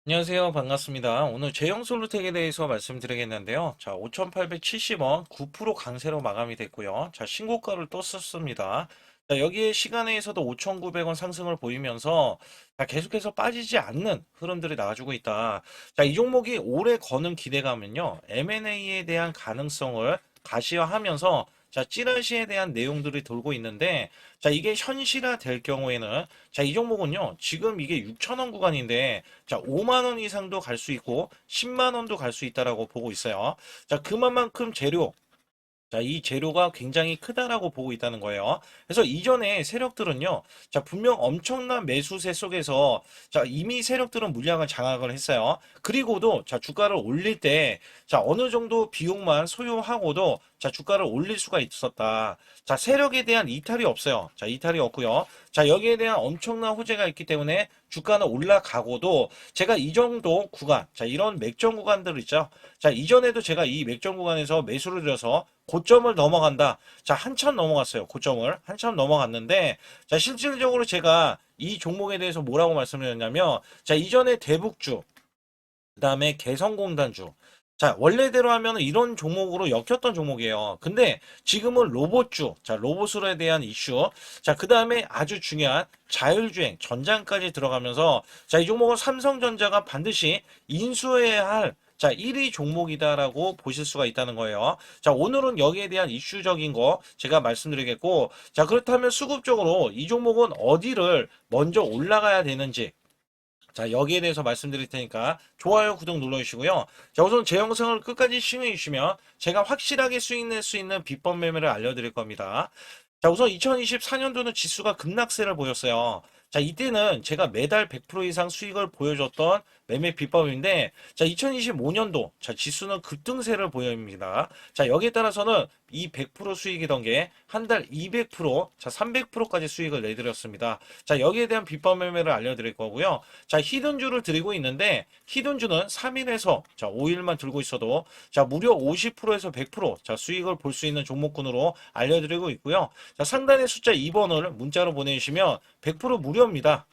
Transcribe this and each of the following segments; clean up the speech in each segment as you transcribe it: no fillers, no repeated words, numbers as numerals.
안녕하세요. 반갑습니다. 오늘 제형솔루텍에 대해서 말씀드리겠는데요. 자, 5,870원 9% 강세로 마감이 됐고요. 자, 신고가를 또 썼습니다. 자, 여기에 시간에서도 5,900원 상승을 보이면서 자, 계속해서 빠지지 않는 흐름들이 나와주고 있다. 자, 이 종목이 오래 거는 기대감은요. M&A에 대한 가능성을 가시화하면서 자, 찌라시에 대한 내용들이 돌고 있는데 자, 이게 현실화 될 경우에는 자, 이 종목은요. 지금 이게 6,000원 구간인데 자, 5만 원 이상도 갈 수 있고 10만 원도 갈 수 있다라고 보고 있어요. 자, 그만큼 재료 자, 이 재료가 굉장히 크다라고 보고 있다는 거예요. 그래서 이전에 세력들은요, 자, 분명 엄청난 매수세 속에서, 자, 이미 세력들은 물량을 장악을 했어요. 그리고도, 자, 주가를 올릴 때, 자, 어느 정도 비용만 소요하고도, 자, 주가를 올릴 수가 있었다. 자, 세력에 대한 이탈이 없어요. 자, 이탈이 없고요. 자, 여기에 대한 엄청난 호재가 있기 때문에 주가는 올라가고도 제가 이 정도 구간, 자, 이런 맥점 구간들 있죠. 자, 이전에도 제가 이 맥점 구간에서 매수를 들여서 고점을 넘어간다. 자, 한참 넘어갔어요. 고점을. 한참 넘어갔는데, 자, 실질적으로 제가 이 종목에 대해서 뭐라고 말씀드렸냐면, 자, 이전에 대북주, 그 다음에 개성공단주. 자, 원래대로 하면 이런 종목으로 엮였던 종목이에요. 근데 지금은 로봇주, 자, 로봇으로에 대한 이슈. 자, 그 다음에 아주 중요한 자율주행, 전장까지 들어가면서, 자, 이 종목은 삼성전자가 반드시 인수해야 할 자, 1위 종목이다라고 보실 수가 있다는 거예요. 자, 오늘은 여기에 대한 이슈적인 거 제가 말씀드리겠고, 자, 그렇다면 수급적으로 이 종목은 어디를 먼저 올라가야 되는지, 자, 여기에 대해서 말씀드릴 테니까 좋아요, 구독 눌러주시고요. 자, 우선 제 영상을 끝까지 시청해 주시면 제가 확실하게 수익 낼 수 있는 비법 매매를 알려드릴 겁니다. 자, 우선 2024년도는 지수가 급락세를 보였어요. 자, 이때는 제가 매달 100% 이상 수익을 보여줬던 매매 비법인데, 자, 2025년도, 자, 지수는 급등세를 보입니다. 자, 여기에 따라서는 이 100% 수익이던 게 한 달 200%, 자, 300%까지 수익을 내드렸습니다. 자, 여기에 대한 비법 매매를 알려드릴 거고요. 자, 히든주를 드리고 있는데, 히든주는 3일에서, 자, 5일만 들고 있어도, 자, 무려 50%에서 100%, 자, 수익을 볼 수 있는 종목군으로 알려드리고 있고요. 자, 상단의 숫자 2번을 문자로 보내주시면 100% 무료입니다.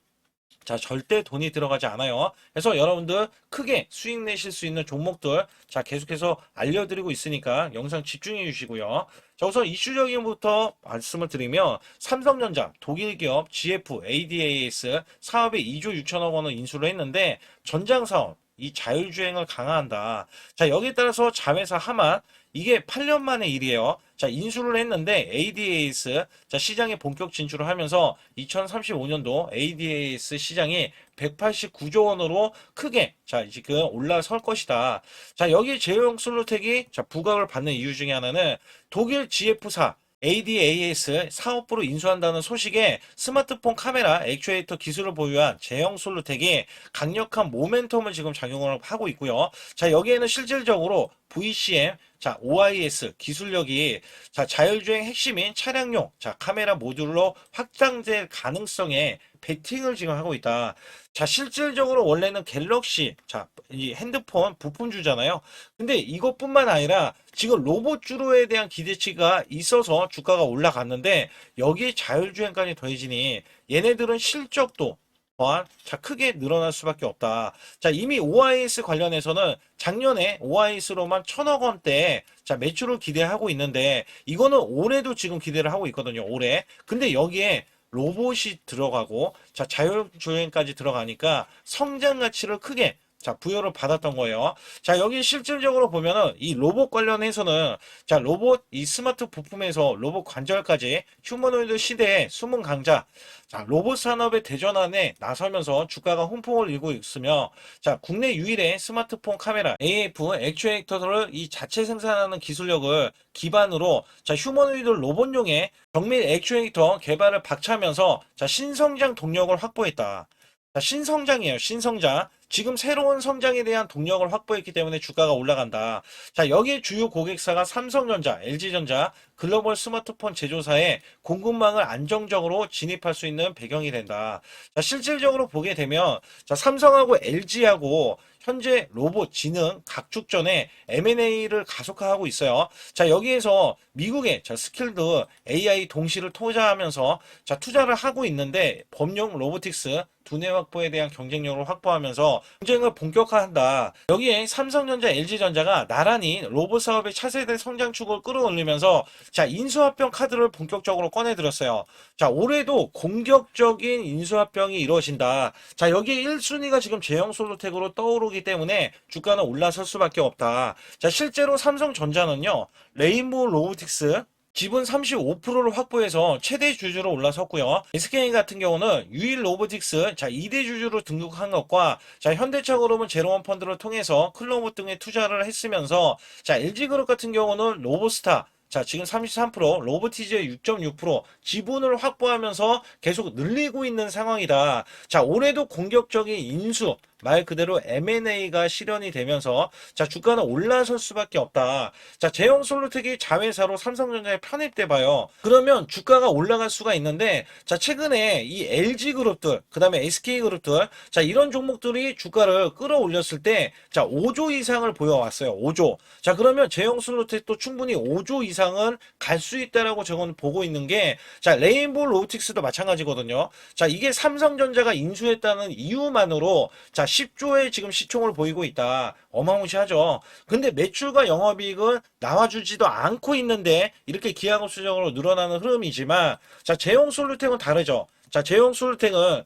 자, 절대 돈이 들어가지 않아요. 그래서 여러분들 크게 수익 내실 수 있는 종목들, 자, 계속해서 알려드리고 있으니까 영상 집중해 주시고요. 자, 우선 이슈적인 부터 말씀을 드리면, 삼성전자, 독일 기업 GF, ADAS 사업에 2조 6천억 원을 인수를 했는데, 전장 사업, 이 자율주행을 강화한다. 자, 여기에 따라서 자회사 하만, 이게 8년 만의 일이에요. 자, 인수를 했는데 ADAS 자, 시장에 본격 진출을 하면서 2035년도 ADAS 시장이 189조 원으로 크게 자, 지금 올라설 것이다. 자, 여기 제형솔루텍이 자, 부각을 받는 이유 중에 하나는 독일 GF사 ADAS 사업부로 인수한다는 소식에 스마트폰 카메라 액추에이터 기술을 보유한 제형솔루텍이 강력한 모멘텀을 지금 작용을 하고 있고요. 자, 여기에는 실질적으로 VCM, 자, OIS 기술력이 자, 자율주행 핵심인 차량용 자, 카메라 모듈로 확장될 가능성에 베팅을 지금 하고 있다. 자, 실질적으로 원래는 갤럭시 자, 이 핸드폰 부품주잖아요. 근데 이것뿐만 아니라 지금 로봇주로에 대한 기대치가 있어서 주가가 올라갔는데 여기에 자율주행까지 더해지니 얘네들은 실적도 또한 자 크게 늘어날 수밖에 없다. 자, 이미 OIS 관련해서는 작년에 OIS로만 1,000억 원대 자 매출을 기대하고 있는데 이거는 올해도 지금 기대를 하고 있거든요. 올해. 근데 여기에 로봇이 들어가고 자 자율주행까지 들어가니까 성장 가치를 크게 자, 부여를 받았던 거예요. 자, 여기 실질적으로 보면은 이 로봇 관련해서는 자, 로봇 이 스마트 부품에서 로봇 관절까지 휴머노이드 시대의 숨은 강자. 자, 로봇 산업의 대전환에 나서면서 주가가 훈풍을 일고 있으며 자, 국내 유일의 스마트폰 카메라 AF 액추에이터를 이 자체 생산하는 기술력을 기반으로 자, 휴머노이드 로봇용의 정밀 액추에이터 개발을 박차하면서 자, 신성장 동력을 확보했다. 자, 신성장이에요. 신성장. 지금 새로운 성장에 대한 동력을 확보했기 때문에 주가가 올라간다. 자, 여기에 주요 고객사가 삼성전자, LG전자, 글로벌 스마트폰 제조사의 공급망을 안정적으로 진입할 수 있는 배경이 된다. 자, 실질적으로 보게 되면 자, 삼성하고 LG하고 현재 로봇, 지능, 각축전에 M&A를 가속화하고 있어요. 자, 여기에서 미국의 스킬드 AI 동시를 투자하면서 투자를 하고 있는데 범용 로보틱스 두뇌 확보에 대한 경쟁력을 확보하면서 경쟁을 본격화한다. 여기에 삼성전자, LG전자가 나란히 로봇 사업의 차세대 성장축을 끌어올리면서 인수합병 카드를 본격적으로 꺼내들었어요. 자, 올해도 공격적인 인수합병이 이루어진다. 자, 여기에 1순위가 지금 제형솔루텍으로 떠오르기 때문에 주가는 올라설 수밖에 없다. 자, 실제로 삼성전자는요, 레인보우 로보틱스 지분 35%를 확보해서 최대 주주로 올라섰고요. SK 같은 경우는 유일 로보틱스 2대 주주로 등극한 것과 현대차그룹은 제로원 펀드를 통해서 클로버 등에 투자를 했으면서 LG그룹 같은 경우는 로보스타 지금 33%, 로보티즈의 6.6% 지분을 확보하면서 계속 늘리고 있는 상황이다. 자, 올해도 공격적인 인수, 말 그대로 M&A가 실현이 되면서 주가는 올라설 수밖에 없다. 자, 제형솔루텍이 자회사로 삼성전자에 편입돼 봐요. 그러면 주가가 올라갈 수가 있는데 최근에 이 LG그룹들, 그다음에 SK그룹들 이런 종목들이 주가를 끌어올렸을 때 5조 이상을 보여왔어요. 5조. 자, 그러면 제형솔루텍도 충분히 5조 이상은 갈 수 있다라고 저건 보고 있는 게 레인보우 로보틱스도 마찬가지거든요. 자, 이게 삼성전자가 인수했다는 이유만으로 10조의 지금 시총을 보이고 있다. 어마무시하죠. 근데 매출과 영업이익은 나와주지도 않고 있는데 이렇게 기하급수적으로 늘어나는 흐름이지만 제형솔루텍은 다르죠. 제형솔루텍은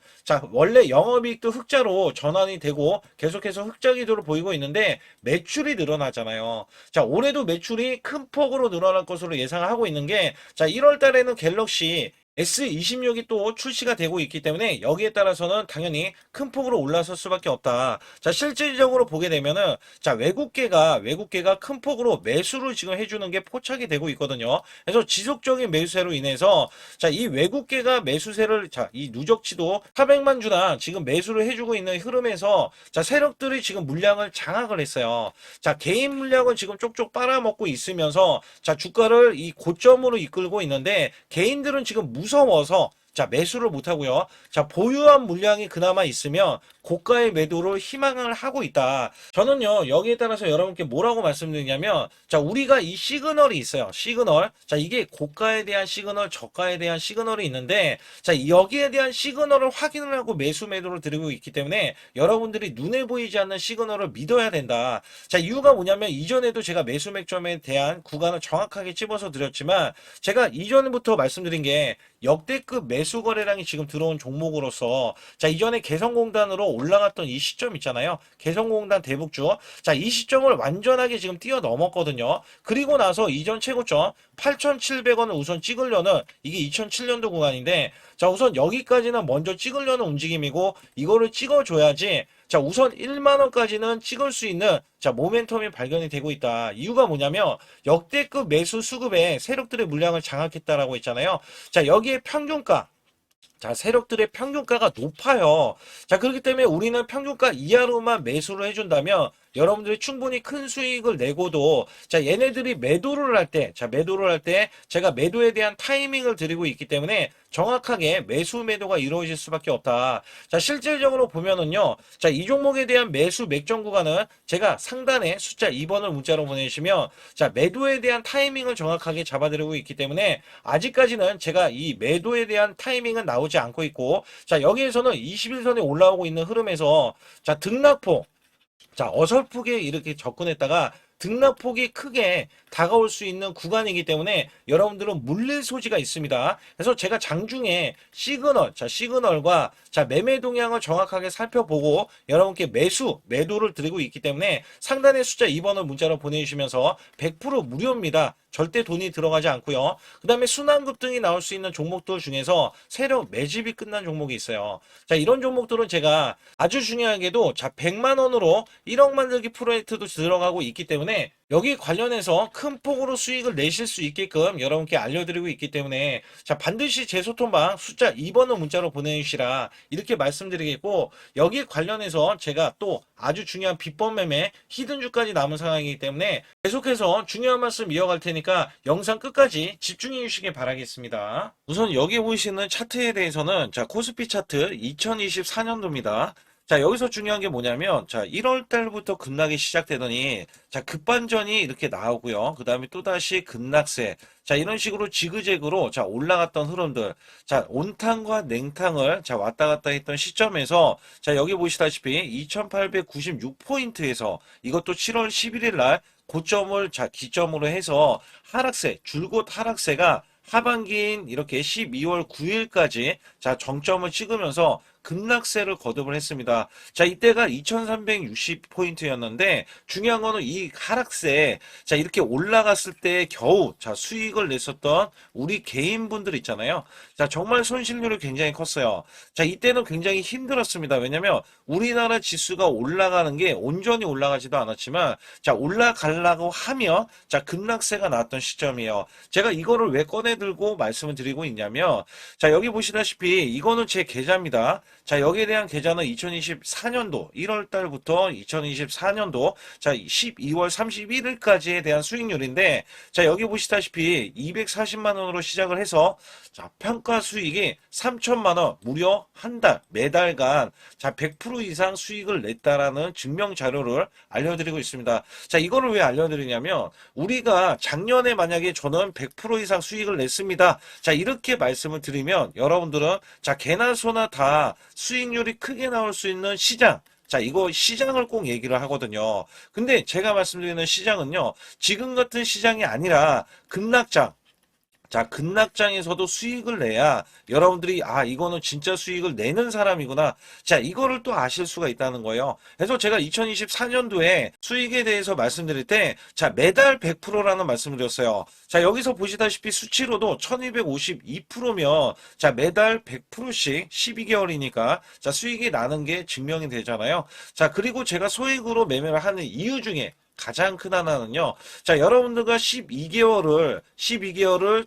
원래 영업이익도 흑자로 전환이 되고 계속해서 흑자 기조를 보이고 있는데 매출이 늘어나잖아요. 올해도 매출이 큰 폭으로 늘어날 것으로 예상을 하고 있는 게 1월 달에는 갤럭시 S26이 또 출시가 되고 있기 때문에 여기에 따라서는 당연히 큰 폭으로 올라설 수밖에 없다. 실질적으로 보게 되면은 외국계가 큰 폭으로 매수를 지금 해주는 게 포착이 되고 있거든요. 그래서 지속적인 매수세로 인해서 이 외국계가 매수세를 이 누적치도 400만 주당 지금 매수를 해주고 있는 흐름에서 세력들이 지금 물량을 장악을 했어요. 개인 물량은 지금 쪽쪽 빨아먹고 있으면서 주가를 이 고점으로 이끌고 있는데 개인들은 지금 무서워서 매수를 못하고요. 보유한 물량이 그나마 있으면 고가의 매도를 희망을 하고 있다. 저는요, 여기에 따라서 여러분께 뭐라고 말씀드리냐면, 우리가 이 시그널이 있어요. 시그널. 이게 고가에 대한 시그널, 저가에 대한 시그널이 있는데, 여기에 대한 시그널을 확인을 하고 매수 매도를 드리고 있기 때문에 여러분들이 눈에 보이지 않는 시그널을 믿어야 된다. 이유가 뭐냐면, 이전에도 제가 매수 맥점에 대한 구간을 정확하게 찝어서 드렸지만, 제가 이전부터 말씀드린 게 역대급 매수 거래량이 지금 들어온 종목으로서 이전에 개성공단으로 올라갔던 이 시점 있잖아요. 개성공단 대북주. 이 시점을 완전하게 지금 뛰어넘었거든요. 그리고 나서 이전 최고점 8,700원을 우선 찍으려는 이게 2007년도 구간인데 우선 여기까지는 먼저 찍으려는 움직임이고 이거를 찍어줘야지 우선 1만원까지는 찍을 수 있는 모멘텀이 발견이 되고 있다. 이유가 뭐냐면 역대급 매수 수급에 세력들의 물량을 장악했다라고 했잖아요. 여기에 평균가 세력들의 평균가가 높아요. 그렇기 때문에 우리는 평균가 이하로만 매수를 해준다면 여러분들이 충분히 큰 수익을 내고도 얘네들이 매도를 할 때 제가 매도에 대한 타이밍을 드리고 있기 때문에 정확하게 매수 매도가 이루어질 수밖에 없다. 실질적으로 보면은요. 이 종목에 대한 매수 맥점 구간은 제가 상단에 숫자 2번을 문자로 보내주시면 매도에 대한 타이밍을 정확하게 잡아드리고 있기 때문에 아직까지는 제가 이 매도에 대한 타이밍은 나오지 않고 있고 여기에서는 21선에 올라오고 있는 흐름에서 등락폭 어설프게 이렇게 접근했다가 등락폭이 크게 다가올 수 있는 구간이기 때문에 여러분들은 물릴 소지가 있습니다. 그래서 제가 장중에 시그널과 매매 동향을 정확하게 살펴보고 여러분께 매도를 드리고 있기 때문에 상단의 숫자 2번을 문자로 보내주시면서 100% 무료입니다. 절대 돈이 들어가지 않고요. 그 다음에 순환급등이 나올 수 있는 종목들 중에서 세력 매집이 끝난 종목이 있어요. 이런 종목들은 제가 아주 중요하게도 100만원으로 1억 만들기 프로젝트도 들어가고 있기 때문에 여기 관련해서 큰 폭으로 수익을 내실 수 있게끔 여러분께 알려드리고 있기 때문에 반드시 제 소통방 숫자 2번을 문자로 보내주시라 이렇게 말씀드리겠고 여기 관련해서 제가 또 아주 중요한 비법 매매 히든주까지 남은 상황이기 때문에 계속해서 중요한 말씀 이어갈 테니까 영상 끝까지 집중해 주시길 바라겠습니다. 우선 여기 보시는 차트에 대해서는 코스피 차트 2024년도입니다. 자, 여기서 중요한 게 뭐냐면, 자, 1월 달부터 급락이 시작되더니, 자, 급반전이 이렇게 나오고요. 그 다음에 또다시 급락세. 자, 이런 식으로 지그재그로, 자, 올라갔던 흐름들. 자, 온탕과 냉탕을, 자, 왔다 갔다 했던 시점에서, 자, 여기 보시다시피 2896포인트에서 이것도 7월 11일 날 고점을, 자, 기점으로 해서 하락세, 줄곧 하락세가 하반기인 이렇게 12월 9일까지 자 정점을 찍으면서 급락세를 거듭을 했습니다. 자 이때가 2360포인트였는데 중요한 거는 이 하락세 자 이렇게 올라갔을 때 겨우 자 수익을 냈었던 우리 개인분들 있잖아요. 자 정말 손실률이 굉장히 컸어요. 자 이때는 굉장히 힘들었습니다. 왜냐면 우리나라 지수가 올라가는 게 온전히 올라가지도 않았지만 자 올라가려고 하면 자 급락세가 나왔던 시점이에요. 제가 이거를 왜 꺼내 들고 말씀을 드리고 있냐면 자 여기 보시다시피 이거는 제 계좌입니다. 자 여기에 대한 계좌는 2024년도 1월 달부터 2024년도 자 12월 31일까지에 대한 수익률인데 자 여기 보시다시피 240만 원으로 시작을 해서 자 평가 수익이 3천만 원 무려 한 달 매달간 자 100% 이상 수익을 냈다라는 증명 자료를 알려드리고 있습니다. 자 이거를 왜 알려드리냐면 우리가 작년에 만약에 저는 100% 이상 수익을 냈습니다. 자 이렇게 말씀을 드리면 여러분들은 자 개나 소나 다 수익률이 크게 나올 수 있는 시장 자 이거 시장을 꼭 얘기를 하거든요. 근데 제가 말씀드리는 시장은요 지금 같은 시장이 아니라 급락장 자, 급락장에서도 수익을 내야 여러분들이 아, 이거는 진짜 수익을 내는 사람이구나. 자, 이거를 또 아실 수가 있다는 거예요. 그래서 제가 2024년도에 수익에 대해서 말씀드릴 때 자, 매달 100%라는 말씀을 드렸어요. 자, 여기서 보시다시피 수치로도 1252%면 자, 매달 100%씩 12개월이니까 자, 수익이 나는 게 증명이 되잖아요. 자, 그리고 제가 소액으로 매매를 하는 이유 중에 가장 큰 하나는요. 자, 여러분들과 12개월을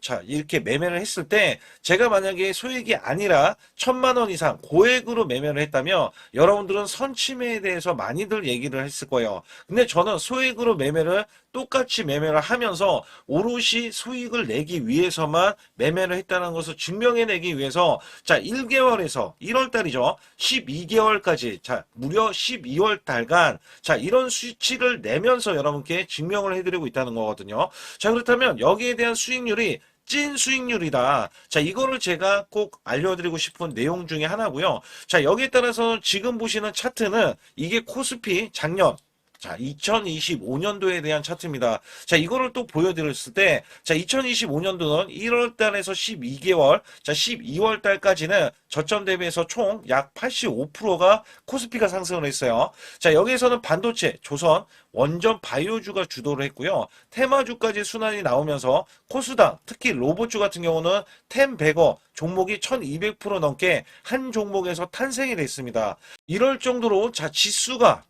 자, 이렇게 매매를 했을 때 제가 만약에 소액이 아니라 1000만 원 이상 고액으로 매매를 했다면 여러분들은 선침해에 대해서 많이들 얘기를 했을 거예요. 근데 저는 소액으로 매매를 똑같이 매매를 하면서 오롯이 수익을 내기 위해서만 매매를 했다는 것을 증명해내기 위해서 자 1개월에서 1월 달이죠. 12개월까지 자 무려 12월 달간 자 이런 수치를 내면서 여러분께 증명을 해드리고 있다는 거거든요. 자 그렇다면 여기에 대한 수익률이 찐 수익률이다. 자, 이거를 제가 꼭 알려드리고 싶은 내용 중에 하나고요. 자, 여기에 따라서 지금 보시는 차트는 이게 코스피 작년 자, 2025년도에 대한 차트입니다. 자, 이거를 또 보여드렸을 때, 자, 2025년도는 1월 달에서 12개월, 자, 12월 달까지는 저점 대비해서 총 약 85%가 코스피가 상승을 했어요. 자, 여기에서는 반도체, 조선, 원전 바이오주가 주도를 했고요. 테마주까지 순환이 나오면서 코스닥, 특히 로봇주 같은 경우는 템베거 종목이 1200% 넘게 한 종목에서 탄생이 됐습니다. 이럴 정도로 지수가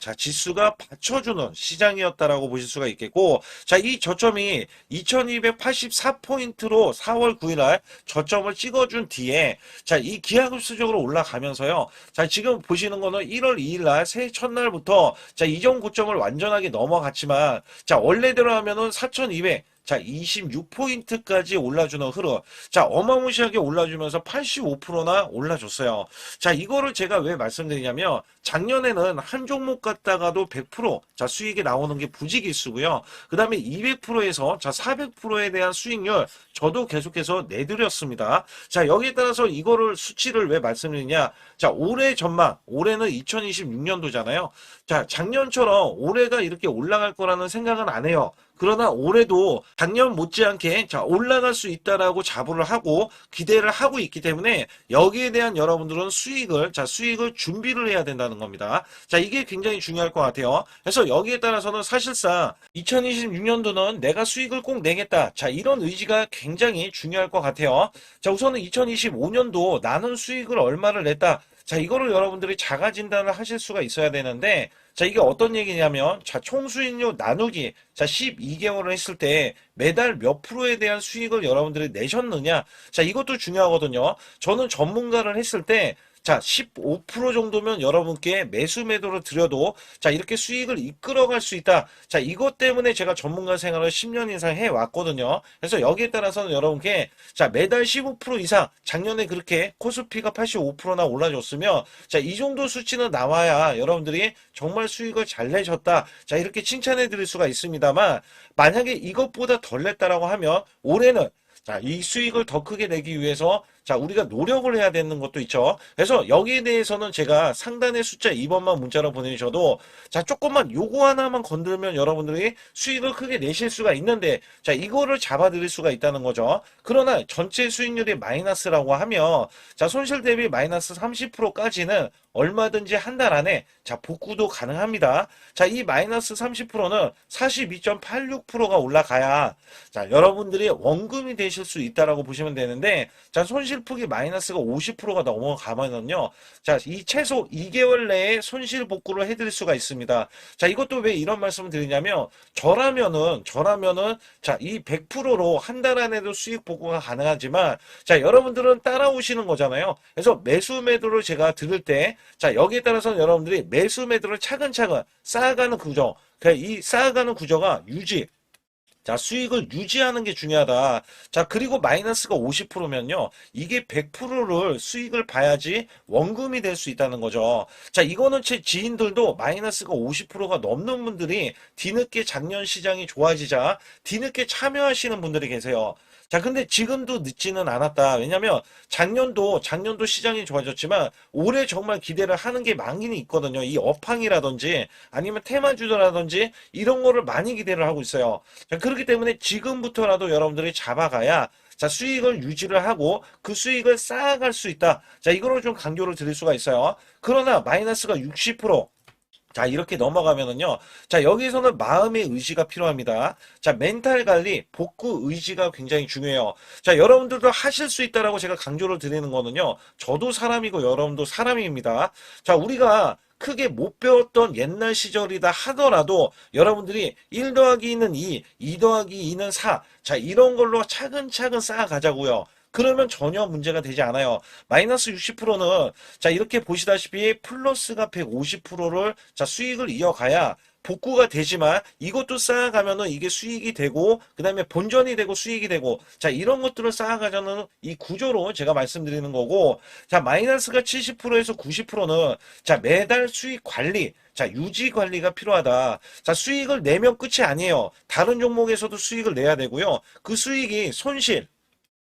받쳐주는 시장이었다라고 보실 수가 있겠고, 자, 이 저점이 2284포인트로 4월 9일 날 저점을 찍어준 뒤에, 자, 이 기하급수적으로 올라가면서요. 자, 지금 보시는 거는 1월 2일 날 새해 첫날부터 자, 이전 고점을 완전하게 넘어갔지만, 자, 원래대로 하면은 4200, 자, 26포인트까지 올라주는 흐름. 자, 어마무시하게 올라주면서 85%나 올라줬어요. 자, 이거를 제가 왜 말씀드리냐면, 작년에는 한 종목 갖다가도 100%, 자, 수익이 나오는 게 부지기수고요. 그 다음에 200%에서, 자, 400%에 대한 수익률, 저도 계속해서 내드렸습니다. 자, 여기에 따라서 이거를 수치를 왜 말씀드리냐. 자, 올해 전망, 올해는 2026년도잖아요. 자, 작년처럼 올해가 이렇게 올라갈 거라는 생각은 안 해요. 그러나 올해도 작년 못지않게 자 올라갈 수 있다라고 자부를 하고 기대를 하고 있기 때문에 여기에 대한 여러분들은 수익을 준비를 해야 된다는 겁니다. 자 이게 굉장히 중요할 것 같아요. 그래서 여기에 따라서는 사실상 2026년도는 내가 수익을 꼭 내겠다. 자 이런 의지가 굉장히 중요할 것 같아요. 자 우선은 2025년도 나는 수익을 얼마를 냈다. 자 이거를 여러분들이 자가 진단을 하실 수가 있어야 되는데 자 이게 어떤 얘기냐면 자 총수익률 나누기 자 12개월을 했을 때 매달 몇 프로에 대한 수익을 여러분들이 내셨느냐 자 이것도 중요하거든요. 저는 전문가를 했을 때 자, 15% 정도면 여러분께 매수 매도를 드려도 자, 이렇게 수익을 이끌어갈 수 있다. 자, 이것 때문에 제가 전문가 생활을 10년 이상 해왔거든요. 그래서 여기에 따라서는 여러분께 자, 매달 15% 이상 작년에 그렇게 코스피가 85%나 올라줬으면 자, 이 정도 수치는 나와야 여러분들이 정말 수익을 잘 내셨다. 자, 이렇게 칭찬해 드릴 수가 있습니다만 만약에 이것보다 덜 냈다라고 하면 올해는 자, 이 수익을 더 크게 내기 위해서 자, 우리가 노력을 해야 되는 것도 있죠. 그래서 여기에 대해서는 제가 상단의 숫자 2번만 문자로 보내주셔도 자, 조금만 요거 하나만 건들면 여러분들이 수익을 크게 내실 수가 있는데 자, 이거를 잡아드릴 수가 있다는 거죠. 그러나 전체 수익률이 마이너스라고 하면 자, 손실 대비 마이너스 30%까지는 얼마든지 한 달 안에 자, 복구도 가능합니다. 자, 이 마이너스 30%는 42.86%가 올라가야 자, 여러분들이 원금이 되실 수 있다라고 보시면 되는데 자, 손실폭이 마이너스가 50%가 넘어가면은요. 자, 이 최소 2개월 내에 손실 복구를 해드릴 수가 있습니다. 자, 이것도 왜 이런 말씀을 드리냐면 저라면은 자, 이 100%로 한 달 안에도 수익 복구가 가능하지만 자, 여러분들은 따라오시는 거잖아요. 그래서 매수 매도를 제가 들을 때 자, 여기에 따라서는 여러분들이 매수 매도를 차근차근 쌓아가는 구조. 이 쌓아가는 구조가 유지. 자, 수익을 유지하는 게 중요하다. 자, 그리고 마이너스가 50%면요. 이게 100%를 수익을 봐야지 원금이 될 수 있다는 거죠. 자, 이거는 제 지인들도 마이너스가 50%가 넘는 분들이 뒤늦게 작년 시장이 좋아지자 뒤늦게 참여하시는 분들이 계세요. 자, 근데 지금도 늦지는 않았다. 왜냐면 작년도 시장이 좋아졌지만 올해 정말 기대를 하는 게 많이는 있거든요. 이 업황이라든지 아니면 테마주라든지 이런 거를 많이 기대를 하고 있어요. 자, 그렇기 때문에 지금부터라도 여러분들이 잡아가야 자, 수익을 유지를 하고 그 수익을 쌓아갈 수 있다. 자, 이거를 좀 강조를 드릴 수가 있어요. 그러나 마이너스가 60%, 자, 이렇게 넘어가면은요. 자, 여기서는 마음의 의지가 필요합니다. 자, 멘탈 관리, 복구 의지가 굉장히 중요해요. 자, 여러분들도 하실 수 있다라고 제가 강조를 드리는 거는요. 저도 사람이고 여러분도 사람입니다. 자, 우리가 크게 못 배웠던 옛날 시절이다 하더라도 여러분들이 1 더하기 2는 2, 2 더하기 2는 4. 자, 이런 걸로 차근차근 쌓아가자고요. 그러면 전혀 문제가 되지 않아요. 마이너스 60%는 자, 이렇게 보시다시피 플러스가 150%를 자, 수익을 이어가야 복구가 되지만 이것도 쌓아가면은 이게 수익이 되고 그다음에 본전이 되고 수익이 되고 자, 이런 것들을 쌓아가자는 이 구조로 제가 말씀드리는 거고 자, 마이너스가 70%에서 90%는 자, 매달 수익 관리 자, 유지 관리가 필요하다. 자, 수익을 내면 끝이 아니에요. 다른 종목에서도 수익을 내야 되고요. 그 수익이 손실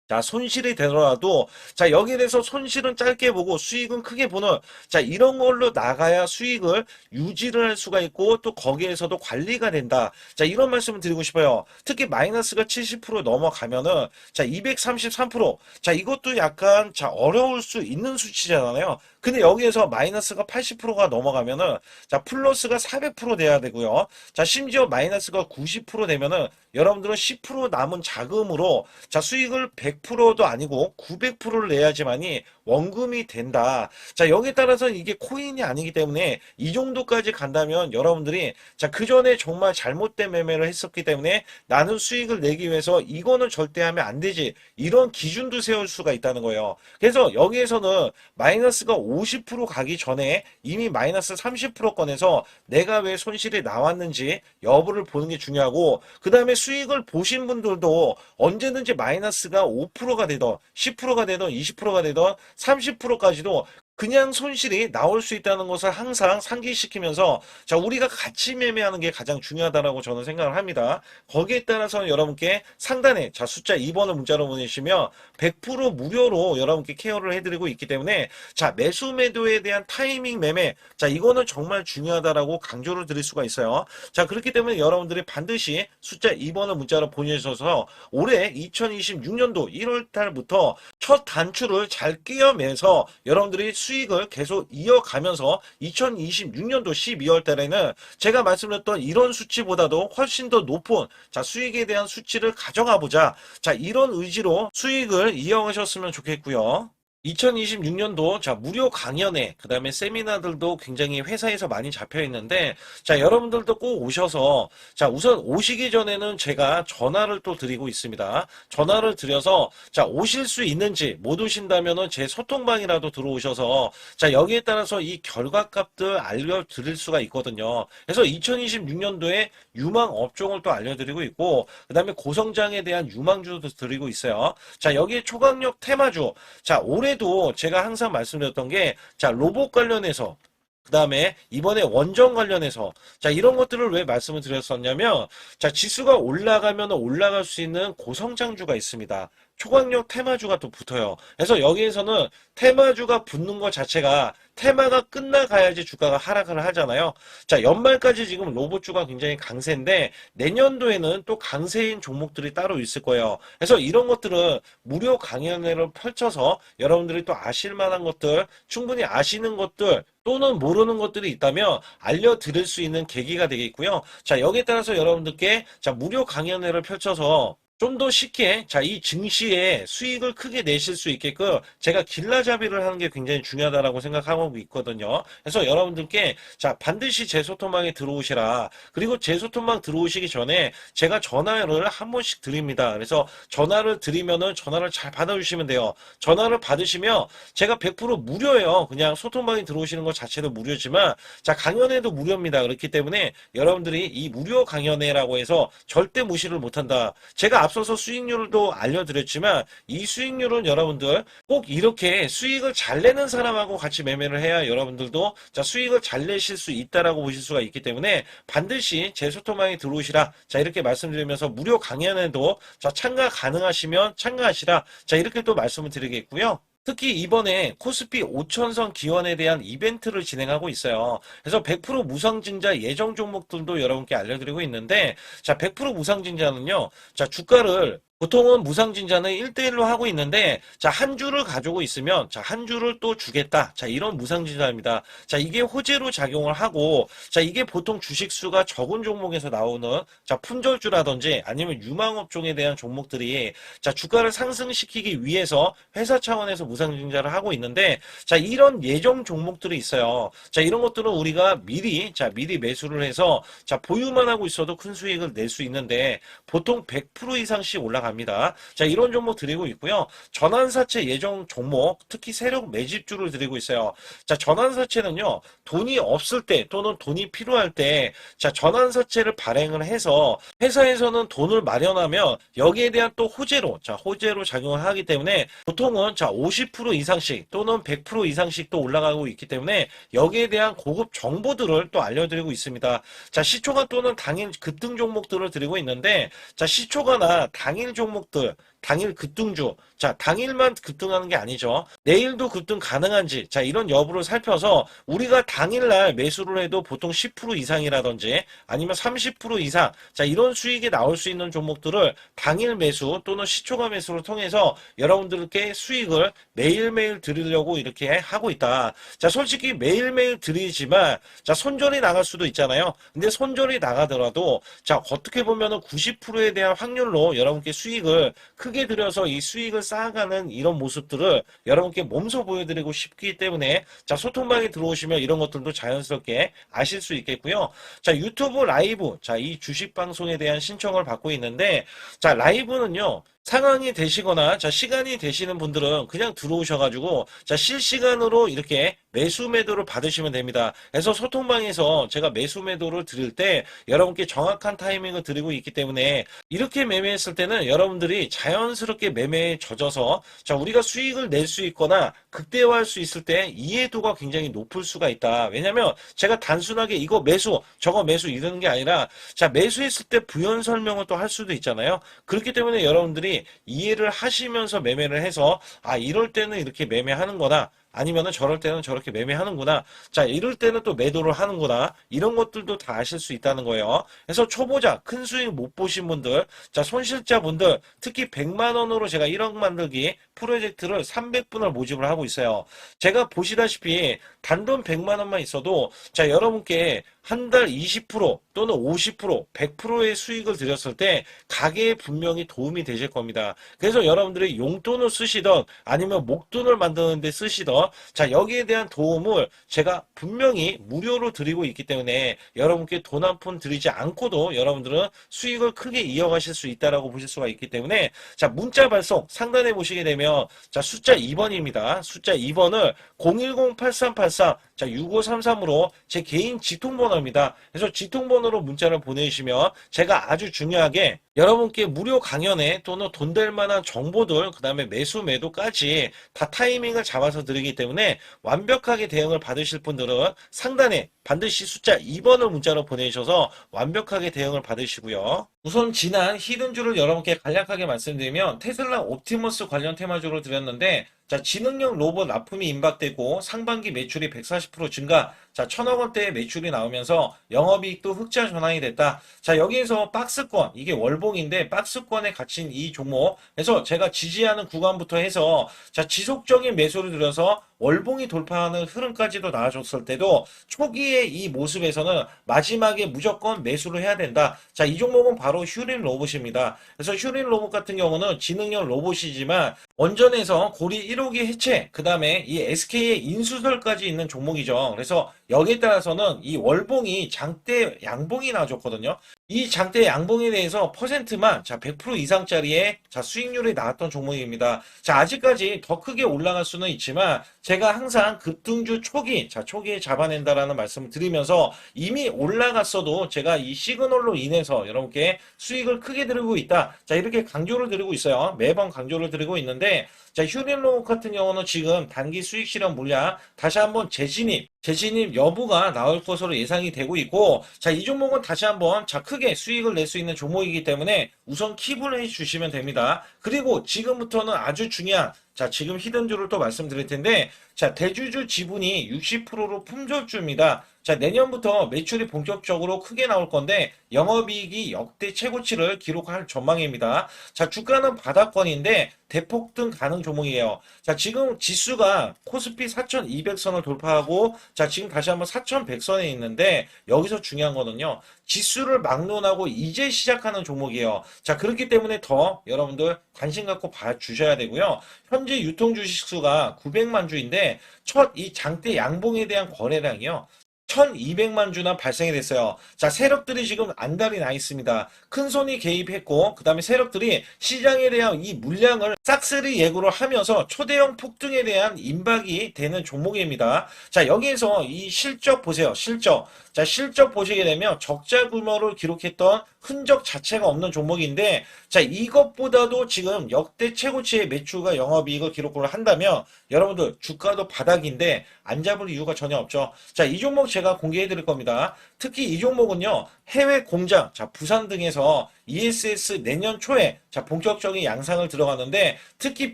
자, 손실이 되더라도, 자, 여기에 대해서 손실은 짧게 보고 수익은 크게 보는, 자, 이런 걸로 나가야 수익을 유지를 할 수가 있고, 또 거기에서도 관리가 된다. 자, 이런 말씀을 드리고 싶어요. 특히 마이너스가 70% 넘어가면은, 자, 233%. 자, 이것도 약간, 자, 어려울 수 있는 수치잖아요. 근데 여기에서 마이너스가 80%가 넘어가면은, 자, 플러스가 400% 돼야 되고요. 자, 심지어 마이너스가 90% 되면은, 여러분들은 10% 남은 자금으로 자, 수익을 100%도 아니고 900%를 내야지만이 원금이 된다. 자, 여기에 따라서는 이게 코인이 아니기 때문에 이 정도까지 간다면 여러분들이 자, 그 전에 정말 잘못된 매매를 했었기 때문에 나는 수익을 내기 위해서 이거는 절대 하면 안 되지. 이런 기준도 세울 수가 있다는 거예요. 그래서 여기에서는 마이너스가 50% 가기 전에 이미 마이너스 30%권에서 내가 왜 손실이 나왔는지 여부를 보는 게 중요하고 그 다음에 수익을 보신 분들도 언제든지 마이너스가 5%가 되던 10%가 되던 20%가 되던 30%까지도 그냥 손실이 나올 수 있다는 것을 항상 상기시키면서 자, 우리가 같이 매매하는 게 가장 중요하다라고 저는 생각을 합니다. 거기에 따라서 여러분께 상단에 자, 숫자 2번을 문자로 보내시면 100% 무료로 여러분께 케어를 해드리고 있기 때문에 자, 매수 매도에 대한 타이밍 매매 자, 이거는 정말 중요하다라고 강조를 드릴 수가 있어요. 자, 그렇기 때문에 여러분들이 반드시 숫자 2번을 문자로 보내주셔서 올해 2026년도 1월 달부터 첫 단추를 잘 끼워매서 여러분들이 수익을 계속 이어가면서 2026년도 12월 달에는 제가 말씀드렸던 이런 수치보다도 훨씬 더 높은 자, 수익에 대한 수치를 가져가 보자. 자, 이런 의지로 수익을 이어가셨으면 좋겠고요. 2026년도 자 무료 강연회 그다음에 세미나들도 굉장히 회사에서 많이 잡혀 있는데 자 여러분들도 꼭 오셔서 자 우선 오시기 전에는 제가 전화를 또 드리고 있습니다. 전화를 드려서 자 오실 수 있는지 못 오신다면은 제 소통방이라도 들어오셔서 자 여기에 따라서 이 결과값들 알려드릴 수가 있거든요. 그래서 2026년도에 유망 업종을 또 알려드리고 있고 그다음에 고성장에 대한 유망주도 드리고 있어요. 자 여기에 초강력 테마주 자, 올해도 제가 항상 말씀드렸던 게, 자, 로봇 관련해서, 그 다음에 이번에 원전 관련해서, 자, 이런 것들을 왜 말씀을 드렸었냐면, 자, 지수가 올라가면 올라갈 수 있는 고성장주가 있습니다. 초강력 테마주가 또 붙어요. 그래서 여기에서는 테마주가 붙는 것 자체가 테마가 끝나가야지 주가가 하락을 하잖아요. 자, 연말까지 지금 로봇주가 굉장히 강세인데 내년도에는 또 강세인 종목들이 따로 있을 거예요. 그래서 이런 것들은 무료 강연회를 펼쳐서 여러분들이 또 아실 만한 것들, 충분히 아시는 것들 또는 모르는 것들이 있다면 알려드릴 수 있는 계기가 되겠고요. 자, 여기에 따라서 여러분들께 자, 무료 강연회를 펼쳐서 좀 더 쉽게 자, 이 증시에 수익을 크게 내실 수 있게끔 제가 길라잡이를 하는 게 굉장히 중요하다라고 생각하고 있거든요. 그래서 여러분들께 자, 반드시 제 소통방에 들어오시라. 그리고 제 소통방 들어오시기 전에 제가 전화를 한 번씩 드립니다. 그래서 전화를 드리면은 전화를 잘 받아주시면 돼요. 전화를 받으시면 제가 100% 무료예요. 그냥 소통방에 들어오시는 것 자체도 무료지만 자, 강연회도 무료입니다. 그렇기 때문에 여러분들이 이 무료 강연회라고 해서 절대 무시를 못한다. 제가 앞서서 수익률도 알려드렸지만 이 수익률은 여러분들 꼭 이렇게 수익을 잘 내는 사람하고 같이 매매를 해야 여러분들도 자 수익을 잘 내실 수 있다라고 보실 수가 있기 때문에 반드시 제 소통방에 들어오시라. 자 이렇게 말씀드리면서 무료 강연에도 자 참가 가능하시면 참가하시라. 자 이렇게 또 말씀을 드리겠고요. 특히 이번에 코스피 5천선 기원에 대한 이벤트를 진행하고 있어요. 그래서 100% 무상증자 예정 종목들도 여러분께 알려드리고 있는데, 자, 100% 무상증자는요, 자, 주가를 보통은 무상증자는 1대1로 하고 있는데, 자, 한 주를 가지고 있으면, 자, 한 주를 또 주겠다. 자, 이런 무상증자입니다. 자, 이게 호재로 작용을 하고, 자, 이게 보통 주식수가 적은 종목에서 나오는, 자, 품절주라든지 아니면 유망업종에 대한 종목들이, 자, 주가를 상승시키기 위해서 회사 차원에서 무상증자를 하고 있는데, 자, 이런 예정 종목들이 있어요. 자, 이런 것들은 우리가 미리, 자, 미리 매수를 해서, 자, 보유만 하고 있어도 큰 수익을 낼 수 있는데, 보통 100% 이상씩 올라갑니다. 자, 이런 종목 드리고 있고요. 전환사채 예정 종목, 특히 세력 매집주를 드리고 있어요. 자, 전환사채는요, 돈이 없을 때 또는 돈이 필요할 때, 자, 전환사채를 발행을 해서 회사에서는 돈을 마련하면 여기에 대한 또 호재로, 자, 호재로 작용을 하기 때문에 보통은 자, 50% 이상씩 또는 100% 이상씩 또 올라가고 있기 때문에 여기에 대한 고급 정보들을 또 알려드리고 있습니다. 자, 시초가 또는 당일 급등 종목들을 드리고 있는데, 자, 시초가나 당일 종목들, 당일 급등주, 자, 당일만 급등하는 게 아니죠. 내일도 급등 가능한지, 자, 이런 여부를 살펴서 우리가 당일날 매수를 해도 보통 10% 이상이라든지 아니면 30% 이상, 자, 이런 수익이 나올 수 있는 종목들을 당일 매수 또는 시초가 매수를 통해서 여러분들께 수익을 매일매일 드리려고 이렇게 하고 있다. 자, 솔직히 매일매일 드리지만, 자, 손절이 나갈 수도 있잖아요. 근데 손절이 나가더라도, 자, 어떻게 보면은 90%에 대한 확률로 여러분께 수익을 크게 들여서 이 수익을 쌓아가는 이런 모습들을 여러분께 몸소 보여드리고 싶기 때문에 자 소통방에 들어오시면 이런 것들도 자연스럽게 아실 수 있겠고요. 자 유튜브 라이브 자 이 주식 방송에 대한 신청을 받고 있는데 자 라이브는요. 상황이 되시거나 자 시간이 되시는 분들은 그냥 들어오셔가지고 자 실시간으로 이렇게 매수 매도를 받으시면 됩니다. 그래서 소통방에서 제가 매수 매도를 드릴 때 여러분께 정확한 타이밍을 드리고 있기 때문에 이렇게 매매했을 때는 여러분들이 자연스럽게 매매에 젖어서 자 우리가 수익을 낼 수 있거나 극대화할 수 있을 때 이해도가 굉장히 높을 수가 있다. 왜냐면 제가 단순하게 이거 매수 저거 매수 이러는 게 아니라 자 매수했을 때 부연 설명을 또 할 수도 있잖아요. 그렇기 때문에 여러분들이 이해를 하시면서 매매를 해서 아 이럴 때는 이렇게 매매하는 거다. 아니면은 저럴 때는 저렇게 매매하는구나. 자, 이럴 때는 또 매도를 하는구나. 이런 것들도 다 아실 수 있다는 거예요. 그래서 초보자, 큰 수익 못 보신 분들, 자, 손실자분들, 특히 100만 원으로 제가 1억 만들기 프로젝트를 300분을 모집을 하고 있어요. 제가 보시다시피 단돈 100만 원만 있어도 자, 여러분께 한 달 20% 또는 50%, 100%의 수익을 드렸을 때 가게에 분명히 도움이 되실 겁니다. 그래서 여러분들이 용돈을 쓰시던 아니면 목돈을 만드는 데 쓰시던 자, 여기에 대한 도움을 제가 분명히 무료로 드리고 있기 때문에 여러분께 돈 한 푼 드리지 않고도 여러분들은 수익을 크게 이어가실 수 있다라고 보실 수가 있기 때문에 자, 문자 발송 상단에 보시게 되면 자, 숫자 2번입니다. 숫자 2번을 010-8383 자, 6533으로 제 개인 직통번호입니다. 그래서 직통번호로 문자를 보내주시면 제가 아주 중요하게 여러분께 무료 강연에 또는 돈 될 만한 정보들, 그 다음에 매수 매도까지 다 타이밍을 잡아서 드리기 때문에 완벽하게 대응을 받으실 분들은 상단에 반드시 숫자 2번을 문자로 보내주셔서 완벽하게 대응을 받으시고요. 우선 지난 히든주를 여러분께 간략하게 말씀드리면 테슬라 옵티머스 관련 테마주로 드렸는데 자, 지능형 로봇 납품이 임박되고 상반기 매출이 140% 증가, 자, 1000억 원대의 매출이 나오면서 영업이익도 흑자 전환이 됐다. 자, 여기에서 박스권, 이게 월봉인데 박스권에 갇힌 이 종목, 그래서 제가 지지하는 구간부터 해서 자, 지속적인 매수를 들여서 월봉이 돌파하는 흐름까지도 나와줬을 때도 초기의 이 모습에서는 마지막에 무조건 매수를 해야 된다. 자, 이 종목은 바로 휴린 로봇입니다. 그래서 휴린 로봇 같은 경우는 지능형 로봇이지만 원전에서 고리 1호기 해체, 그 다음에 이 SK의 인수설까지 있는 종목이죠. 그래서 여기에 따라서는 이 월봉이 장대 양봉이 나와줬거든요. 이 장대 양봉에 대해서 퍼센트만 자, 100% 이상짜리의 자, 수익률이 나왔던 종목입니다. 자, 아직까지 더 크게 올라갈 수는 있지만 제가 항상 급등주 초기, 자, 초기에 잡아낸다라는 말씀을 드리면서 이미 올라갔어도 제가 이 시그널로 인해서 여러분께 수익을 크게 드리고 있다. 자, 이렇게 강조를 드리고 있어요. 매번 강조를 드리고 있는데 자, 휴린로봇 같은 경우는 지금 단기 수익 실현 물량 다시 한번 재진입 여부가 나올 것으로 예상이 되고 있고 자, 이 종목은 다시 한번 자, 크게 수익을 낼 수 있는 종목이기 때문에 우선 킵을 해 주시면 됩니다. 그리고 지금부터는 아주 중요한 자, 지금 히든주를 또 말씀드릴 텐데 자, 대주주 지분이 60%로 품절주입니다. 자, 내년부터 매출이 본격적으로 크게 나올 건데 영업이익이 역대 최고치를 기록할 전망입니다. 자, 주가는 바닥권인데 대폭등 가능 종목이에요. 자, 지금 지수가 코스피 4200선을 돌파하고 자, 지금 다시 한번 4100선에 있는데 여기서 중요한 거는요. 지수를 막론하고 이제 시작하는 종목이에요. 자, 그렇기 때문에 더 여러분들 관심 갖고 봐주셔야 되고요. 현재 유통 주식수가 900만 주인데 첫 이 장대 양봉에 대한 거래량이요. 1200만 주나 발생이 됐어요. 자, 세력들이 지금 안달이 나 있습니다. 큰손이 개입했고 그 다음에 세력들이 시장에 대한 이 물량을 싹쓸이 예고를 하면서 초대형 폭등에 대한 임박이 되는 종목입니다. 자, 여기에서 이 실적 보세요. 실적. 자, 실적 보시게 되면 적자 규모를 기록했던 흔적 자체가 없는 종목인데 자, 이것보다도 지금 역대 최고치의 매출과 영업이익을 기록을 한다면 여러분들 주가도 바닥인데 안 잡을 이유가 전혀 없죠. 자, 이 종목 제가 공개해 드릴 겁니다. 특히 이 종목은요. 해외 공장, 자, 부산 등에서 ESS 내년 초에 자, 본격적인 양상을 들어가는데 특히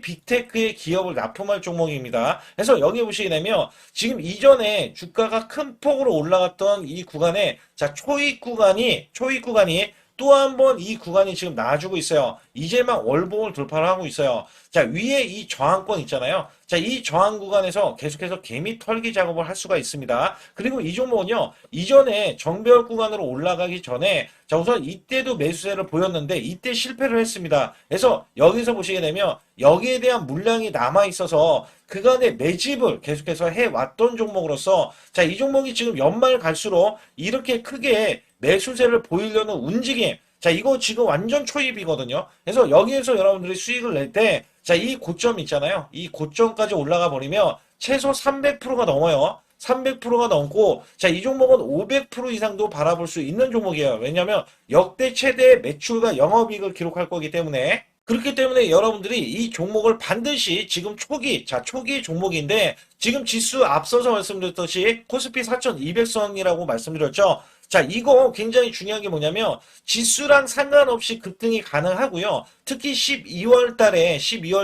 빅테크의 기업을 납품할 종목입니다. 그래서 여기 보시게 되면 지금 이전에 주가가 큰 폭으로 올라갔던 이 구간에 자, 초입 구간이 또 한 번 이 구간이 지금 나와주고 있어요. 이제만 월봉을 돌파를 하고 있어요. 자, 위에 이 저항권 있잖아요. 자, 이 저항 구간에서 계속해서 개미 털기 작업을 할 수가 있습니다. 그리고 이 종목은요, 이전에 정배열 구간으로 올라가기 전에 자, 우선 이때도 매수세를 보였는데 이때 실패를 했습니다. 그래서 여기서 보시게 되면 여기에 대한 물량이 남아 있어서 그간의 매집을 계속해서 해왔던 종목으로서 자, 이 종목이 지금 연말 갈수록 이렇게 크게 매수세를 보이려는 움직임 자, 이거 지금 완전 초입이거든요. 그래서 여기에서 여러분들이 수익을 낼 때 자, 이 고점 있잖아요. 이 고점까지 올라가 버리면 최소 300%가 넘어요. 300%가 넘고 자, 이 종목은 500% 이상도 바라볼 수 있는 종목이에요. 왜냐하면 역대 최대 매출과 영업이익을 기록할 거기 때문에 그렇기 때문에 여러분들이 이 종목을 반드시 지금 초기 종목인데 지금 지수 앞서서 말씀드렸듯이 코스피 4,200선이라고 말씀드렸죠. 자, 이거 굉장히 중요한 게 뭐냐면 지수랑 상관없이 급등이 가능하고요. 특히 12월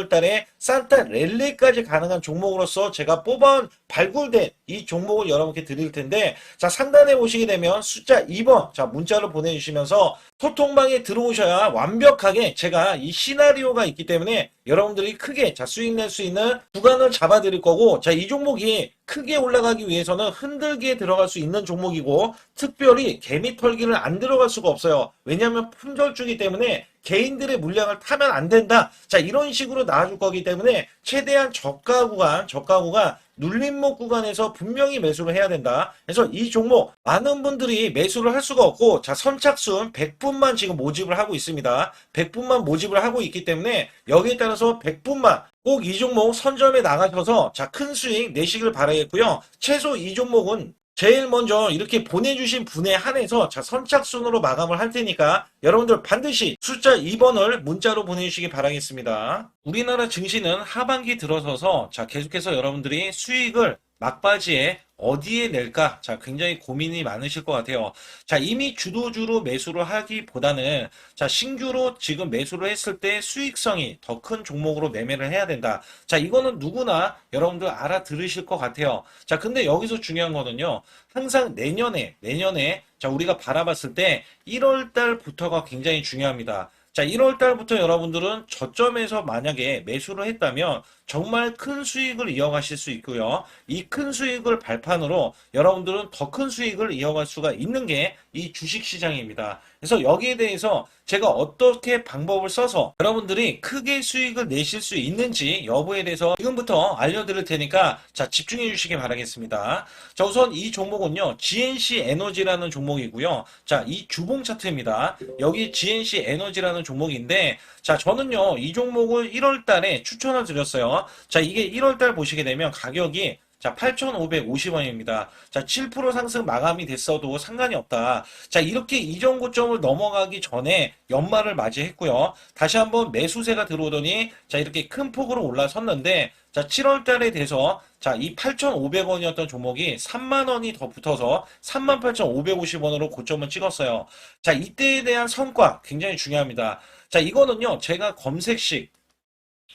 달에 산타 랠리까지 가능한 종목으로서 제가 뽑아온 발굴된 이 종목을 여러분께 드릴 텐데, 자, 상단에 보시게 되면 숫자 2번, 자, 문자로 보내주시면서 소통방에 들어오셔야 완벽하게 제가 이 시나리오가 있기 때문에 여러분들이 크게 자, 수익 낼 수 있는 구간을 잡아 드릴 거고, 자, 이 종목이 크게 올라가기 위해서는 흔들기에 들어갈 수 있는 종목이고, 특별히 개미 털기를 안 들어갈 수가 없어요. 왜냐하면 품절주기 때문에 개인들의 물량을 타면 안 된다. 자, 이런 식으로 나와줄 거기 때문에 최대한 저가 구간, 눌림목 구간에서 분명히 매수를 해야 된다. 그래서 이 종목 많은 분들이 매수를 할 수가 없고, 자, 선착순 100분만 지금 모집을 하고 있습니다. 100분만 모집을 하고 있기 때문에 여기에 따라서 100분만 꼭 이 종목 선점에 나가셔서 자, 큰 수익 내시길 바라겠고요. 최소 이 종목은 제일 먼저 이렇게 보내주신 분에 한해서 자, 선착순으로 마감을 할 테니까 여러분들 반드시 숫자 2번을 문자로 보내주시기 바라겠습니다. 우리나라 증시는 하반기 들어서서 자, 계속해서 여러분들이 수익을 막바지에 어디에 낼까? 자, 굉장히 고민이 많으실 것 같아요. 자, 이미 주도주로 매수를 하기보다는 자, 신규로 지금 매수를 했을 때 수익성이 더 큰 종목으로 매매를 해야 된다. 자, 이거는 누구나 여러분들 알아들으실 것 같아요. 자, 근데 여기서 중요한 거는요. 항상 내년에 자, 우리가 바라봤을 때 1월 달부터가 굉장히 중요합니다. 자, 1월 달부터 여러분들은 저점에서 만약에 매수를 했다면 정말 큰 수익을 이어가실 수 있고요. 이 큰 수익을 발판으로 여러분들은 더 큰 수익을 이어갈 수가 있는 게 이 주식시장입니다. 그래서 여기에 대해서 제가 어떻게 방법을 써서 여러분들이 크게 수익을 내실 수 있는지 여부에 대해서 지금부터 알려드릴 테니까 자, 집중해 주시기 바라겠습니다. 자, 우선 이 종목은요, GNC 에너지라는 종목이고요. 자, 이 주봉 차트입니다. 여기 GNC 에너지라는 종목인데, 자, 저는요, 이 종목을 1월 달에 추천을 드렸어요. 자, 이게 1월 달 보시게 되면 가격이 자, 8,550원입니다. 자, 7% 상승 마감이 됐어도 상관이 없다. 자, 이렇게 이전 고점을 넘어가기 전에 연말을 맞이했고요. 다시 한번 매수세가 들어오더니 자, 이렇게 큰 폭으로 올라섰는데 자, 7월 달에 돼서 자, 이 8,500원이었던 종목이 3만 원이 더 붙어서 38,550원으로 고점을 찍었어요. 자, 이때에 대한 성과 굉장히 중요합니다. 자, 이거는요, 제가 검색식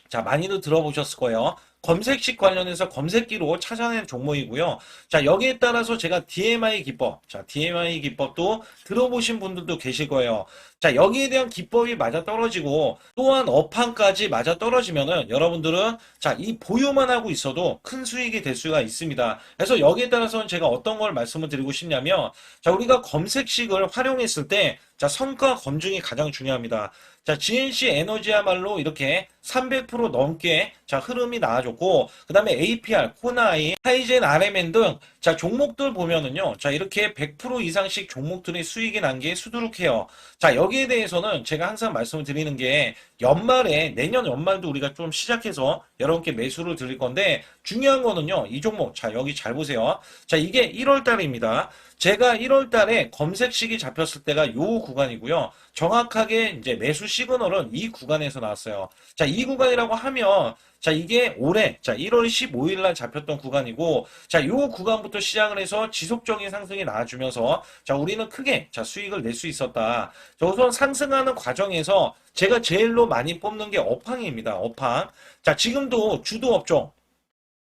자, 많이들 들어보셨을 거예요. 검색식 관련해서 검색기로 찾아낸 종목이고요. 자, 여기에 따라서 제가 DMI 기법, 자, DMI 기법도 들어보신 분들도 계실 거예요. 자, 여기에 대한 기법이 맞아 떨어지고 또한 업황까지 맞아 떨어지면은 여러분들은 자, 이 보유만 하고 있어도 큰 수익이 될 수가 있습니다. 그래서 여기에 따라서는 제가 어떤 걸 말씀을 드리고 싶냐면 자, 우리가 검색식을 활용했을 때 자, 성과 검증이 가장 중요합니다. 자, GNC 에너지야말로 이렇게 300% 넘게 자, 흐름이 나와줬고, 그 다음에 APR, 코나이, 하이젠, RMN 등 자, 종목들 보면은요. 자, 이렇게 100% 이상씩 종목들의 수익이 난 게 수두룩해요. 자, 여기에 대해서는 제가 항상 말씀을 드리는 게 연말에, 내년 연말도 우리가 좀 시작해서 여러분께 매수를 드릴 건데 중요한 거는요. 이 종목, 자, 여기 잘 보세요. 자, 이게 1월 달입니다. 제가 1월 달에 검색식이 잡혔을 때가 요 구간이고요. 정확하게 이제 매수 시그널은 이 구간에서 나왔어요. 자, 이 구간이라고 하면 자, 이게 올해 자, 1월 15일 날 잡혔던 구간이고 자, 요 구간부터 시작을 해서 지속적인 상승이 나와주면서 자, 우리는 크게 자, 수익을 낼 수 있었다. 자, 우선 상승하는 과정에서 제가 제일로 많이 뽑는 게 업황입니다. 업황. 자, 지금도 주도 업종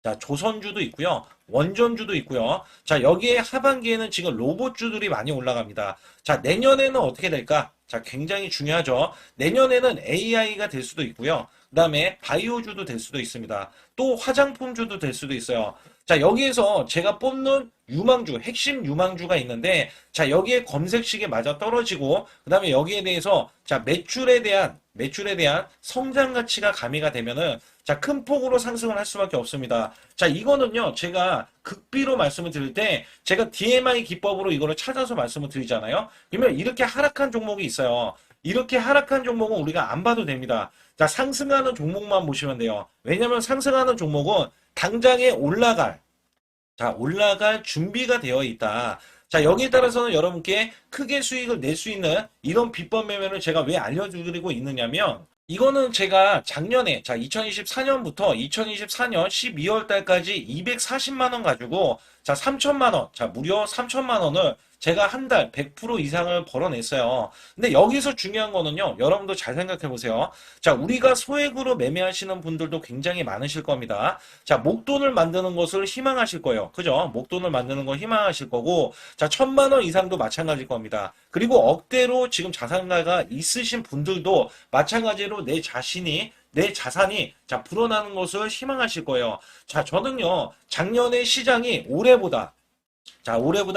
자, 조선주도 있고요. 원전주도 있고요. 자, 여기에 하반기에는 지금 로봇주들이 많이 올라갑니다. 자, 내년에는 어떻게 될까? 자, 굉장히 중요하죠. 내년에는 AI가 될 수도 있고요. 그 다음에 바이오주도 될 수도 있습니다. 또 화장품주도 될 수도 있어요. 자, 여기에서 제가 뽑는 유망주, 핵심 유망주가 있는데, 자, 여기에 검색식에 맞아 떨어지고, 그 다음에 여기에 대해서, 자, 매출에 대한 성장 가치가 가미가 되면은, 자, 큰 폭으로 상승을 할 수밖에 없습니다. 자, 이거는요, 제가 극비로 말씀을 드릴 때, 제가 DMI 기법으로 이거를 찾아서 말씀을 드리잖아요. 그러면 이렇게 하락한 종목이 있어요. 이렇게 하락한 종목은 우리가 안 봐도 됩니다. 자, 상승하는 종목만 보시면 돼요. 왜냐면 상승하는 종목은 당장에 올라갈 준비가 되어 있다. 자, 여기에 따라서는 여러분께 크게 수익을 낼 수 있는 이런 비법 매매를 제가 왜 알려드리고 있느냐면, 이거는 제가 작년에, 자, 2024년부터 2024년 12월 달까지 240만 원 가지고, 자, 3천만 원, 자, 무려 3천만 원을 제가 한 달 100% 이상을 벌어냈어요. 근데 여기서 중요한 거는요, 여러분도 잘 생각해 보세요. 자, 우리가 소액으로 매매하시는 분들도 굉장히 많으실 겁니다. 자, 목돈을 만드는 것을 희망하실 거예요. 그죠? 목돈을 만드는 걸 희망하실 거고, 자, 1,000만 원 이상도 마찬가지일 겁니다. 그리고 억대로 지금 자산가가 있으신 분들도 마찬가지로 내 자산이 자 불어나는 것을 희망하실 거예요. 자, 저는요 작년에 시장이 올해보다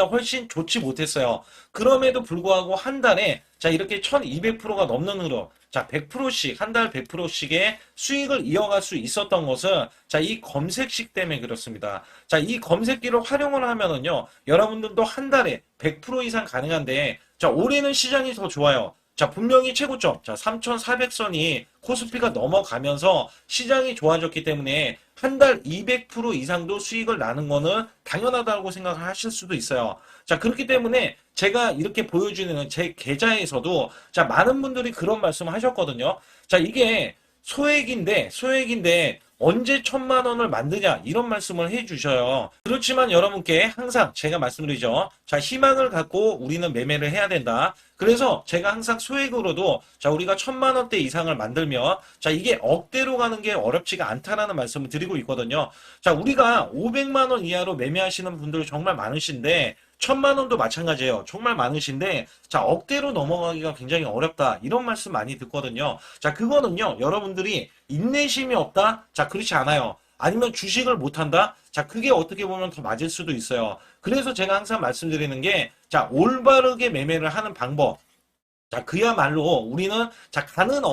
훨씬 좋지 못했어요. 그럼에도 불구하고 한 달에 자 이렇게 1200%가 넘는 흐름, 자 100%씩 한 달 100%씩의 수익을 이어갈 수 있었던 것은 자 이 검색식 때문에 그렇습니다. 자 이 검색기를 활용을 하면은요 여러분들도 한 달에 100% 이상 가능한데 자 올해는 시장이 더 좋아요. 자, 분명히 최고점, 자, 3,400선이 코스피가 넘어가면서 시장이 좋아졌기 때문에 한 달 200% 이상도 수익을 나는 거는 당연하다고 생각을 하실 수도 있어요. 자, 그렇기 때문에 제가 이렇게 보여주는 제 계좌에서도 자, 많은 분들이 그런 말씀을 하셨거든요. 자, 이게 소액인데 언제 1,000만 원을 만드냐 이런 말씀을 해주셔요. 그렇지만 여러분께 항상 제가 말씀드리죠. 자, 희망을 갖고 우리는 매매를 해야 된다. 그래서 제가 항상 소액으로도 자 우리가 1,000만 원대 이상을 만들면 자 이게 억대로 가는 게 어렵지가 않다라는 말씀을 드리고 있거든요. 자 우리가 500만 원 이하로 매매하시는 분들 정말 많으신데 1,000만 원도 마찬가지예요. 정말 많으신데 자 억대로 넘어가기가 굉장히 어렵다 이런 말씀 많이 듣거든요. 자 그거는요 여러분들이 인내심이 없다? 자 그렇지 않아요. 아니면 주식을 못한다? 자 그게 어떻게 보면 더 맞을 수도 있어요. 그래서 제가 항상 말씀드리는 게 자 올바르게 매매를 하는 방법, 자, 그야말로 우리는 자, 가는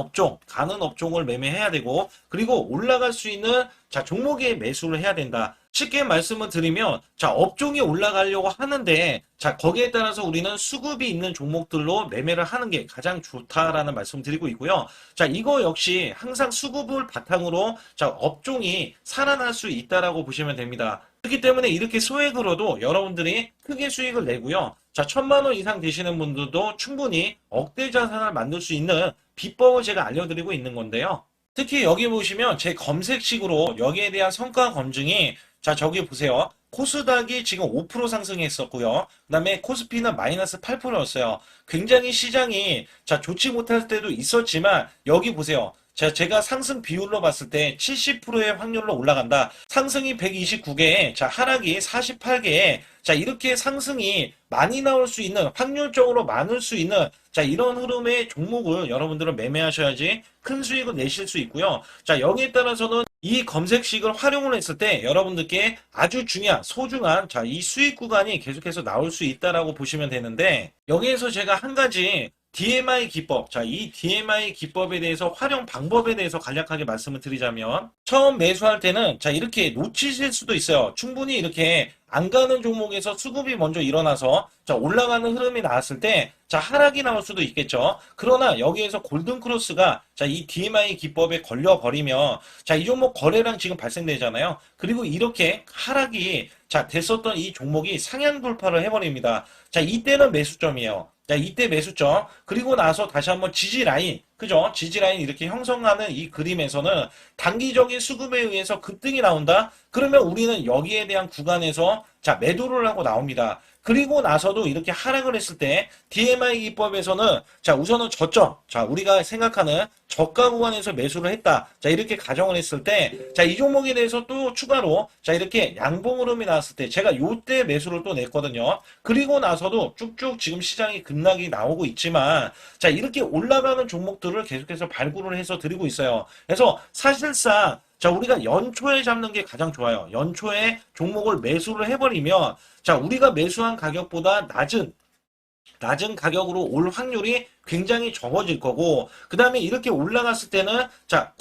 업종을 매매해야 되고, 그리고 올라갈 수 있는 자, 종목에 매수를 해야 된다. 쉽게 말씀을 드리면, 자, 업종이 올라가려고 하는데, 자, 거기에 따라서 우리는 수급이 있는 종목들로 매매를 하는 게 가장 좋다라는 말씀 드리고 있고요. 자, 이거 역시 항상 수급을 바탕으로 자, 업종이 살아날 수 있다라고 보시면 됩니다. 그렇기 때문에 이렇게 소액으로도 여러분들이 크게 수익을 내고요. 자, 1,000만 원 이상 되시는 분들도 충분히 억대 자산을 만들 수 있는 비법을 제가 알려드리고 있는 건데요. 특히 여기 보시면 제 검색식으로 여기에 대한 성과 검증이 자, 저기 보세요. 코스닥이 지금 5% 상승했었고요. 그 다음에 코스피는 마이너스 8%였어요. 굉장히 시장이 자, 좋지 못할 때도 있었지만 여기 보세요. 자, 제가 상승 비율로 봤을 때 70%의 확률로 올라간다. 상승이 129개에, 자, 하락이 48개에, 자, 이렇게 상승이 많이 나올 수 있는, 확률적으로 많을 수 있는, 자, 이런 흐름의 종목을 여러분들은 매매하셔야지 큰 수익을 내실 수 있고요. 자, 여기에 따라서는 이 검색식을 활용을 했을 때 여러분들께 아주 중요한, 소중한, 자, 이 수익 구간이 계속해서 나올 수 있다라고 보시면 되는데, 여기에서 제가 한 가지 DMI 기법. 자, 이 DMI 기법에 대해서 활용 방법에 대해서 간략하게 말씀을 드리자면 처음 매수할 때는 자, 이렇게 놓치실 수도 있어요. 충분히 이렇게 안 가는 종목에서 수급이 먼저 일어나서 자, 올라가는 흐름이 나왔을 때 자, 하락이 나올 수도 있겠죠. 그러나 여기에서 골든 크로스가 자, 이 DMI 기법에 걸려 버리면 자, 이 종목 거래량 지금 발생되잖아요. 그리고 이렇게 하락이 자, 됐었던 이 종목이 상향 돌파를 해 버립니다. 자, 이때는 매수점이에요. 자, 이때 매수점. 그리고 나서 다시 한번 지지라인. 그죠? 지지라인 이렇게 형성하는 이 그림에서는 단기적인 수급에 의해서 급등이 나온다? 그러면 우리는 여기에 대한 구간에서 자, 매도를 하고 나옵니다. 그리고 나서도 이렇게 하락을 했을 때 DMI 기법에서는 자, 우선은 저점. 자, 우리가 생각하는 저가 구간에서 매수를 했다. 자, 이렇게 가정을 했을 때 자, 이 종목에 대해서 또 추가로 자, 이렇게 양봉 흐름이 나왔을 때 제가 요때 매수를 또 냈거든요. 그리고 나서도 쭉쭉 지금 시장이 급락이 나오고 있지만 자, 이렇게 올라가는 종목들을 계속해서 발굴을 해서 드리고 있어요. 그래서 사실상 자, 우리가 연초에 잡는 게 가장 좋아요. 연초에 종목을 매수를 해버리면 자, 우리가 매수한 가격보다 낮은 가격으로 올 확률이 굉장히 적어질 거고, 그 다음에 이렇게 올라갔을 때는 자,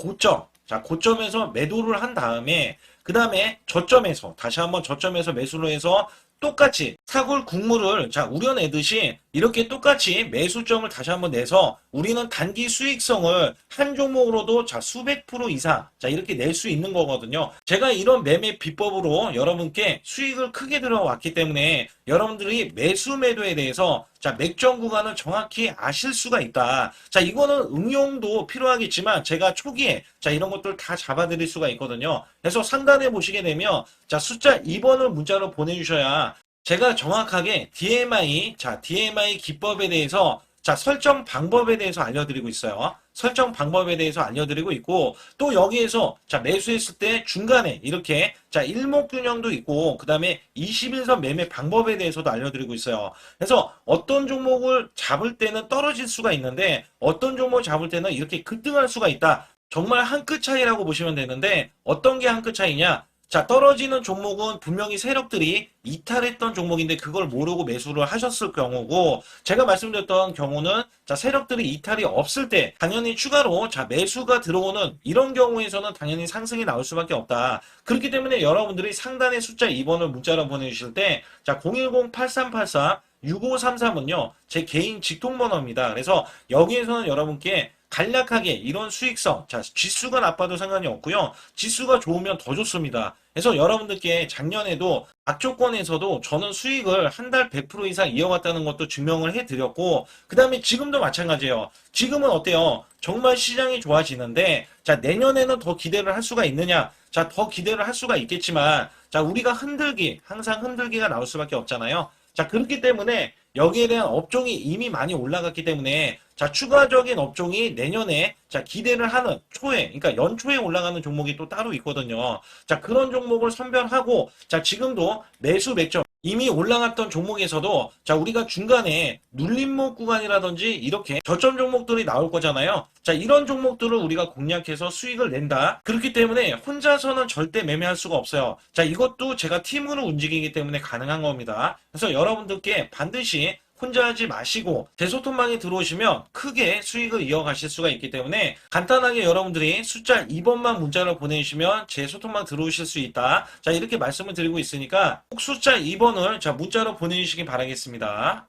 고점에서 매도를 한 다음에, 그 다음에 저점에서, 다시 한번 저점에서 매수를 해서 똑같이 사골 국물을 자 우려내듯이 이렇게 똑같이 매수점을 다시 한번 내서 우리는 단기 수익성을 한 종목으로도 자 수백 프로 이상 자 이렇게 낼 수 있는 거거든요. 제가 이런 매매 비법으로 여러분께 수익을 크게 들어왔기 때문에 여러분들이 매수 매도에 대해서 자 맥점 구간을 정확히 아실 수가 있다. 자 이거는 응용도 필요하겠지만 제가 초기에 자 이런 것들 다 잡아드릴 수가 있거든요. 그래서 상단에 보시게 되면 자 숫자 2번을 문자로 보내주셔야 제가 정확하게 DMI, 자, DMI 기법에 대해서, 자, 설정 방법에 대해서 알려드리고 있어요. 설정 방법에 대해서 알려드리고 있고, 또 여기에서, 자, 매수했을 때 중간에 이렇게, 자, 일목균형도 있고, 그 다음에 21선 매매 방법에 대해서도 알려드리고 있어요. 그래서 어떤 종목을 잡을 때는 떨어질 수가 있는데, 어떤 종목을 잡을 때는 이렇게 급등할 수가 있다. 정말 한 끗 차이라고 보시면 되는데, 어떤 게 한 끗 차이냐? 자, 떨어지는 종목은 분명히 세력들이 이탈했던 종목인데 그걸 모르고 매수를 하셨을 경우고, 제가 말씀드렸던 경우는 자, 세력들이 이탈이 없을 때 당연히 추가로 자, 매수가 들어오는 이런 경우에서는 당연히 상승이 나올 수밖에 없다. 그렇기 때문에 여러분들이 상단의 숫자 2번을 문자로 보내주실 때 자, 010-8384 6533은요, 제 개인 직통번호입니다. 그래서 여기에서는 여러분께 간략하게 이런 수익성, 자, 지수가 나빠도 상관이 없고요. 지수가 좋으면 더 좋습니다. 그래서 여러분들께 작년에도 악조건에서도 저는 수익을 한 달 100% 이상 이어갔다는 것도 증명을 해드렸고, 그 다음에 지금도 마찬가지예요. 지금은 어때요? 정말 시장이 좋아지는데, 자, 내년에는 더 기대를 할 수가 있느냐? 자, 더 기대를 할 수가 있겠지만, 자, 우리가 항상 흔들기가 나올 수밖에 없잖아요. 자, 그렇기 때문에 여기에 대한 업종이 이미 많이 올라갔기 때문에 자, 추가적인 업종이 내년에 자, 기대를 하는 초에, 그러니까 연초에 올라가는 종목이 또 따로 있거든요. 자, 그런 종목을 선별하고 자, 지금도 매수 맥점 이미 올라갔던 종목에서도 자, 우리가 중간에 눌림목 구간이라든지 이렇게 저점 종목들이 나올 거잖아요. 자, 이런 종목들을 우리가 공략해서 수익을 낸다. 그렇기 때문에 혼자서는 절대 매매할 수가 없어요. 자, 이것도 제가 팀으로 움직이기 때문에 가능한 겁니다. 그래서 여러분들께 반드시 혼자 하지 마시고 대소통방에 들어오시면 크게 수익을 이어가실 수가 있기 때문에 간단하게 여러분들이 숫자 2번만 문자로 보내주시면 제 소통방 들어오실 수 있다. 자, 이렇게 말씀을 드리고 있으니까 꼭 숫자 2번을 자 문자로 보내주시기 바라겠습니다.